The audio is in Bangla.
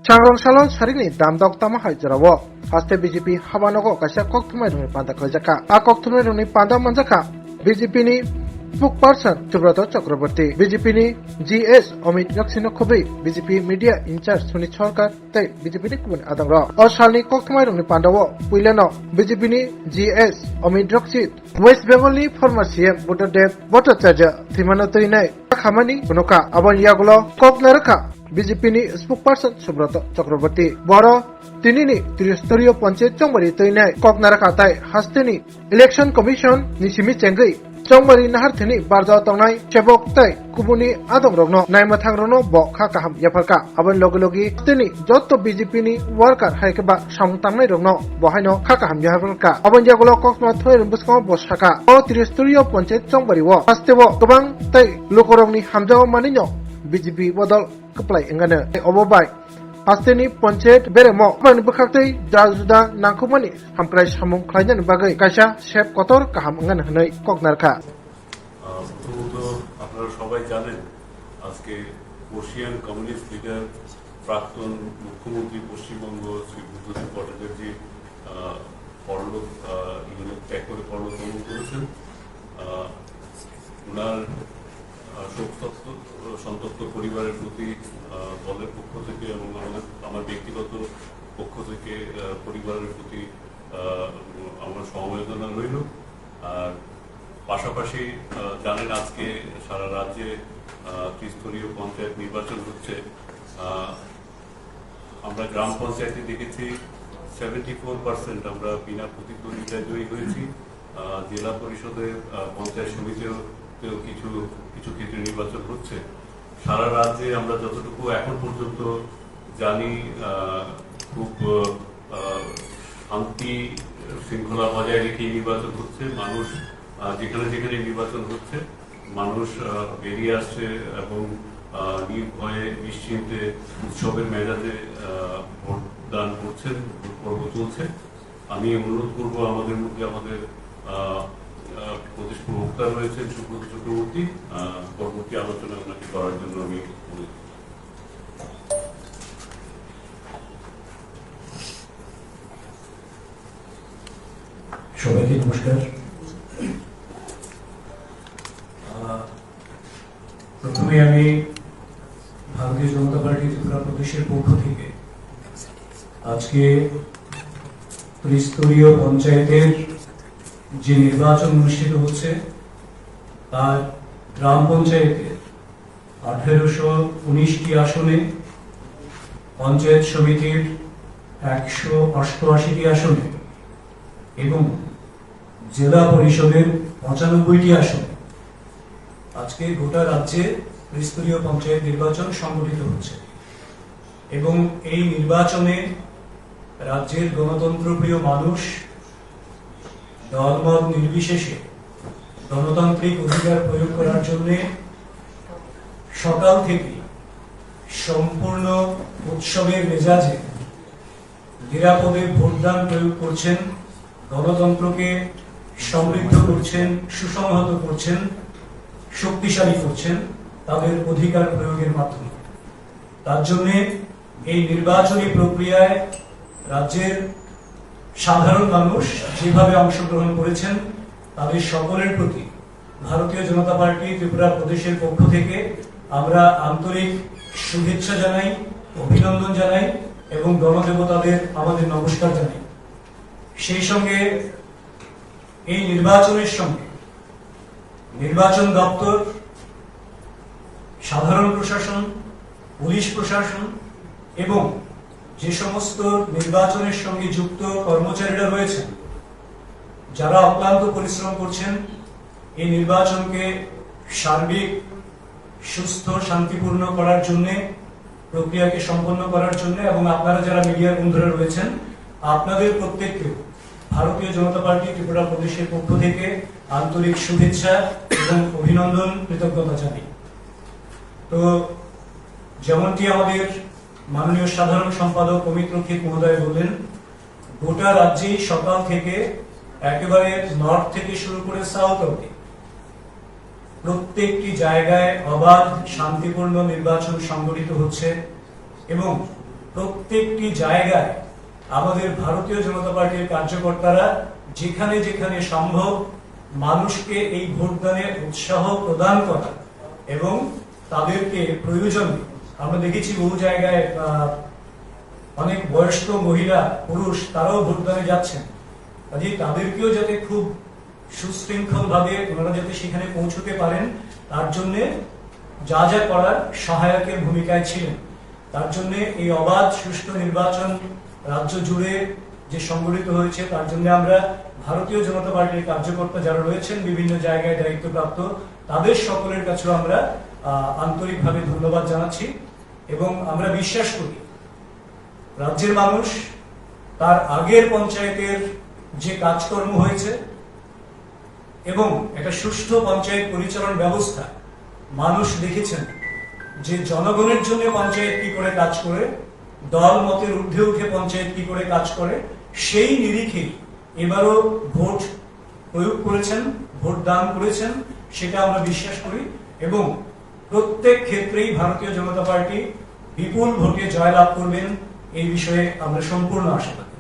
Changrong Salon Sarini Damdok Tama Hajarawo. Haste BJP Habanogo Kasha Koktumai Runi Panda Kajaka. A Koktumai Runi Panda Manjaka. BJP ni spokesperson Subrata Chakraborty. BJP ni GS Amit Yaksino Khobi. BJP Media in charge Sunit Sarkar. Tay BJP ni Kubun Adamra. O Salni Koktumai Runi Pandawo. Puilano. BJP ni GS Amit Yaksit. West Bengal ni former CM Buddhadev Bhattacharya Thimanatoinai. Khamani Punoka. Aban Yagulo Koknaraka. BJP ni spokesperson Subrata Chakraborty. Boro tinini Tristoriyo Panchayat Chongmari Toinai Koknaraka Tai Hasteni Election Commission ni Simi Chengai Chongmari Naharthini Barjao Tongnai Chebok Tai Kubuni Adom Rogno Naimathang Rono Bo Kha Kaham Yafarka Aban Logi Tini Jotto BJP ni worker Haikaba Samtangmai Rogno Bohaino Kha Kaham Yafarka Aban Jagulo Kokma Thoi Rumbusko Boshaka O Tristoriyo Panchayat Chongmari Wo Hastewo Gobang Tai Lokorongni Hamjao Maninyo BJP Bodol Keplai Engane Obobai Hasteni Panchayat Beremo Mani Bakhaktei Juda Nangkumani Hamkrai Samung Klainan Bagai Kaisha Shep Kotor Kaham Engan Hanai Koknarka প্রথমত আপনারা সবাই জানেন আজকে বর্ষিয়ান কমিউনিস্ট লিডার প্রাক্তন মুখ্যমন্ত্রী পশ্চিমবঙ্গ শ্রী বুদ্ধদেব ভট্টাচার্য পরলোক ত্যাগ করে পরলোক গমন করেছেন। ওনার সন্তপ্ত পরিবারের প্রতি দলের পক্ষ থেকে এবং আমার ব্যক্তিগত পক্ষ থেকে পরিবারের প্রতি আমার সমবেদনা রইল। আর পাশাপাশি জানেন আজকে সারা রাজ্যে ত্রিস্তরীয় পঞ্চায়েত নির্বাচন হচ্ছে। আমরা গ্রাম পঞ্চায়েতে দেখেছি 74% আমরা বিনা প্রতিদ্বন্দ্বিতায় জয়ী হয়েছি। জেলা পরিষদে পঞ্চায়েত সমিতিও কিছু ক্ষেত্রে নির্বাচন হচ্ছে। সারা রাজ্যে আমরা যতটুকু এখন পর্যন্ত জানি খুব শান্তি শৃঙ্খলা বজায় রেখে নির্বাচন হচ্ছে। মানুষ যেখানে যেখানে নির্বাচন হচ্ছে মানুষ বেরিয়ে আসছে এবং নির্ভয়ে নিশ্চিন্তে উৎসবের মেজাজে ভোটদান করছেন, ভোট পর্ব চলছে। আমি অনুরোধ করবো আমাদের মধ্যে আমাদের প্রদেশ প্রবক্তা রয়েছেন সুব্রত চক্রবর্তী, পরবর্তী আলোচনা ওনাকে করার জন্য আমি অনুরোধ। সবাইকে নমস্কার। প্রথমে আমি ভারতীয় জনতা পার্টি ত্রিপুরা প্রদেশের পক্ষ থেকে আজকে ত্রিস্তরীয় পঞ্চায়েতের যে নির্বাচন অনুষ্ঠিত হচ্ছে তার গ্রাম পঞ্চায়েতের 1819টি আসনে, পঞ্চায়েত সমিতির 188টি আসনে এবং জেলা পরিষদের 95টি আসনে আজকে গোটা রাজ্যে ত্রিস্তরীয় পঞ্চায়েত নির্বাচন সংগঠিত হচ্ছে এবং এই নির্বাচনে রাজ্যের গণতন্ত্রপ্রিয় মানুষ দলমত নির্বিশেষে গণতান্ত্রিক অধিকার প্রয়োগ করার জন্য সকাল থেকে সম্পূর্ণ উৎসবের মেজাজে নিরাপদে ভোটদান প্রয়োগ করছেন, গণতন্ত্রকে সমৃদ্ধ করছেন, সুসংহত করছেন, শক্তিশালী করছেন তাদের অধিকার প্রয়োগের মাধ্যমে। তার জন্য এই নির্বাচনী প্রক্রিয়ায় রাজ্যের সাধারণ মানুষ যেভাবে অংশগ্রহণ করেছেন তাদের সকলের প্রতি ভারতীয় জনতা পার্টি ত্রিপুরা প্রদেশের পক্ষ থেকে আমরা আন্তরিক শুভেচ্ছা জানাই, অভিনন্দন জানাই এবং গণদেবতাদের আমাদের নমস্কার জানাই। সেই সঙ্গে এই নির্বাচনের সঙ্গে নির্বাচন দপ্তর, সাধারণ প্রশাসন, পুলিশ প্রশাসন এবং যে সমস্ত নির্বাচনের সঙ্গে যুক্ত কর্মচারীরা রয়েছেন যারা অক্লান্ত পরিশ্রম করছেন এই নির্বাচনকে সার্বিক, সুস্থ, শান্তিপূর্ণ করার জন্য, প্রক্রিয়াকে সম্পন্ন করার জন্য এবং আপনারা যারা মিডিয়ার বন্ধুরা রয়েছেন আপনাদের প্রত্যেককে ভারতীয় জনতা পার্টি ত্রিপুরা প্রদেশের পক্ষ থেকে আন্তরিক শুভেচ্ছা এবং অভিনন্দন, কৃতজ্ঞতা জানাই। তো যেমনটি আমাদের মাননীয় সাধারণ সম্পাদক অমিত রক্ষিত মহোদয় বললেন, গোটা রাজ্যেই সকাল থেকে একেবারে নর্থ থেকে শুরু করে সাউথ অবধি প্রত্যেকটি জায়গায় অবাধ শান্তিপূর্ণ নির্বাচন সংগঠিত হচ্ছে এবং প্রত্যেকটি জায়গায় আমাদের ভারতীয় জনতা পার্টির কার্যকর্তারা যেখানে যেখানে সম্ভব মানুষকে এই ভোটদানে উৎসাহ প্রদান করা এবং তাদেরকে প্রয়োজনে আমরা দেখেছি বহু জায়গায় অনেক বয়স্ক মহিলা পুরুষ তারাও ভোটদানে যাচ্ছেন, কাজে তাদেরকেও যাতে খুব সুশৃঙ্খল ভাবে ওনারা যাতে সেখানে পৌঁছতে পারেন তার জন্য যা যা করার সহায়কের ভূমিকায় ছিলেন। তার জন্য এই অবাধ সুষ্ঠু নির্বাচন রাজ্য জুড়ে যে সংগঠিত হয়েছে তার জন্য আমরা ভারতীয় জনতা পার্টির কার্যকর্তা যারা রয়েছেন বিভিন্ন জায়গায় দায়িত্বপ্রাপ্ত তাদের সকলের কাছেও আমরা আন্তরিকভাবে ধন্যবাদ জানাচ্ছি এবং আমরা বিশ্বাস করি রাজ্যের মানুষ তার আগের পঞ্চায়েতের যে কাজকর্ম হয়েছে এবং একটা সুষ্ঠু পঞ্চায়েত পরিচালন ব্যবস্থা মানুষ দেখেছেন যে জনগণের জন্য পঞ্চায়েত কি করে কাজ করে, দল মতের ঊর্ধ্বে উঠে পঞ্চায়েত কি করে কাজ করে, সেই নিরিখে এবারও ভোট প্রয়োগ করেছেন, ভোট দান করেছেন, সেটা আমরা বিশ্বাস করি এবং প্রত্যেক ক্ষেত্রেই ভারতীয় জনতা পার্টি বিপুল ভোটে জয়লাভ করবেন এই বিষয়ে আমরা সম্পূর্ণ আশাবাদী।